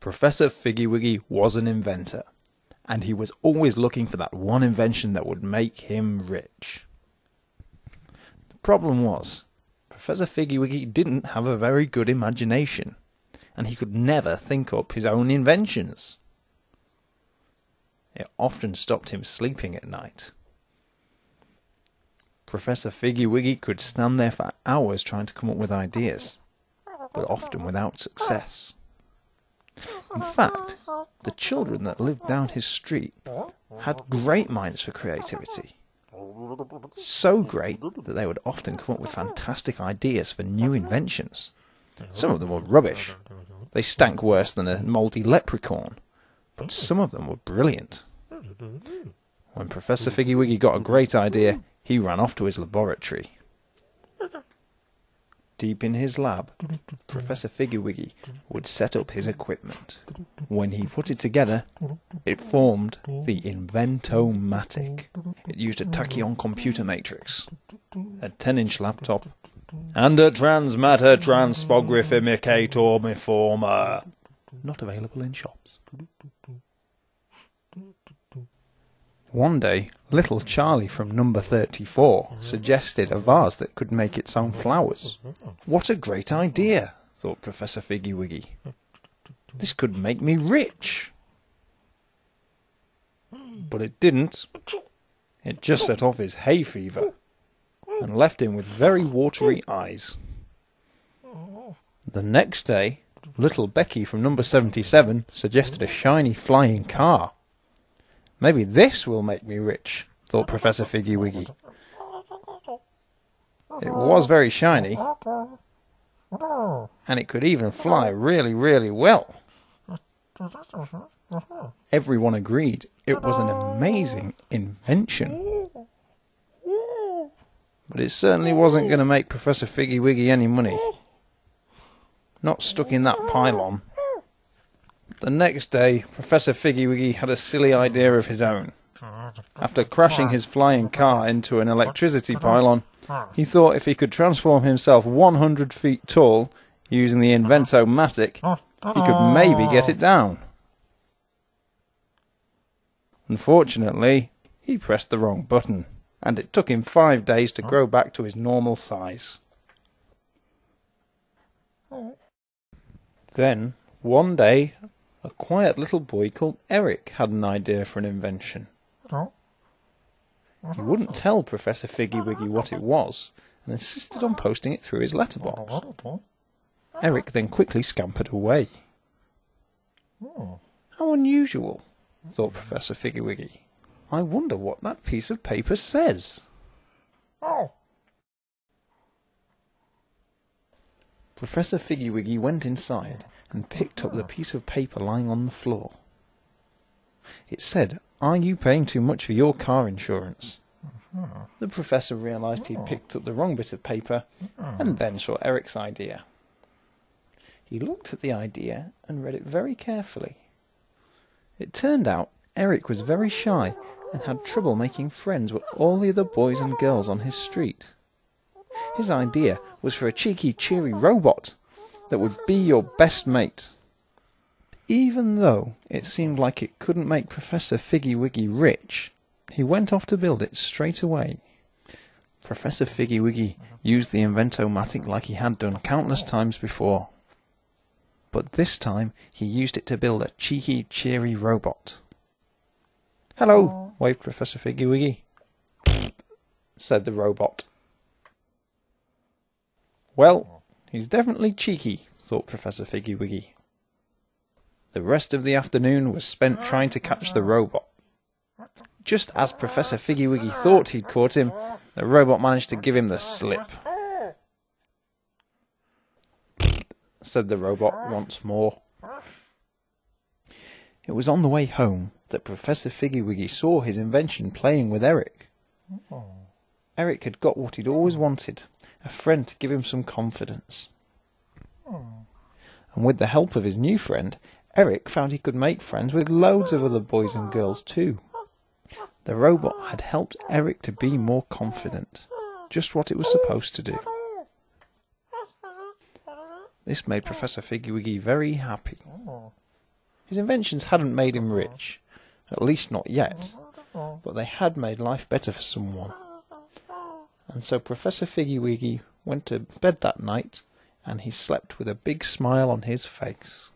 Professor Figgywiggy was an inventor, and he was always looking for that one invention that would make him rich. The problem was, Professor Figgywiggy didn't have a very good imagination, and he could never think up his own inventions. It often stopped him sleeping at night. Professor Figgywiggy could stand there for hours trying to come up with ideas, but often without success. In fact, the children that lived down his street had great minds for creativity. So great that they would often come up with fantastic ideas for new inventions. Some of them were rubbish. They stank worse than a mouldy leprechaun, but some of them were brilliant. When Professor Figgywiggy got a great idea, he ran off to his laboratory. Deep in his lab, Professor Figgywiggy would set up his equipment. When he put it together, it formed the Invent-o-matic. It used a tachyon computer matrix, a 10-inch laptop, and a transmatter transpographicator reformer. Not available in shops. One day, little Charlie from number 34 suggested a vase that could make its own flowers. What a great idea, thought Professor Figgywiggy. This could make me rich. But it didn't. It just set off his hay fever and left him with very watery eyes. The next day, little Becky from number 77 suggested a shiny flying car. Maybe this will make me rich, thought Professor Figgywiggy. It was very shiny, and it could even fly really, really well. Everyone agreed it was an amazing invention. But it certainly wasn't going to make Professor Figgywiggy any money. Not stuck in that pylon. The next day, Professor Figgywiggy had a silly idea of his own. After crashing his flying car into an electricity pylon, he thought if he could transform himself 100 feet tall using the Invent-o-matic, he could maybe get it down. Unfortunately, he pressed the wrong button, and it took him 5 days to grow back to his normal size. Then, one day, a quiet little boy called Eric had an idea for an invention. He wouldn't tell Professor Figgywiggy what it was, and insisted on posting it through his letterbox. Eric then quickly scampered away. How unusual, thought Professor Figgywiggy. I wonder what that piece of paper says. Professor Figgywiggy went inside and picked up the piece of paper lying on the floor. It said, "Are you paying too much for your car insurance?" The professor realised he'd picked up the wrong bit of paper, and then saw Eric's idea. He looked at the idea and read it very carefully. It turned out Eric was very shy and had trouble making friends with all the other boys and girls on his street. His idea was for a cheeky, cheery robot that would be your best mate. Even though it seemed like it couldn't make Professor Figgywiggy rich, he went off to build it straight away. Professor Figgywiggy used the Invent-o-matic like he had done countless times before. But this time he used it to build a cheeky, cheery robot. "Hello," waved Professor Figgywiggy. Said the robot. Well, he's definitely cheeky, thought Professor Figgywiggy. The rest of the afternoon was spent trying to catch the robot. Just as Professor Figgywiggy thought he'd caught him, the robot managed to give him the slip. Said the robot once more. It was on the way home that Professor Figgywiggy saw his invention playing with Eric. Eric had got what he'd always wanted, a friend to give him some confidence. And with the help of his new friend, Eric found he could make friends with loads of other boys and girls too. The robot had helped Eric to be more confident, just what it was supposed to do. This made Professor Figgywiggy very happy. His inventions hadn't made him rich, at least not yet, but they had made life better for someone. And so Professor Figgywiggy went to bed that night, and he slept with a big smile on his face.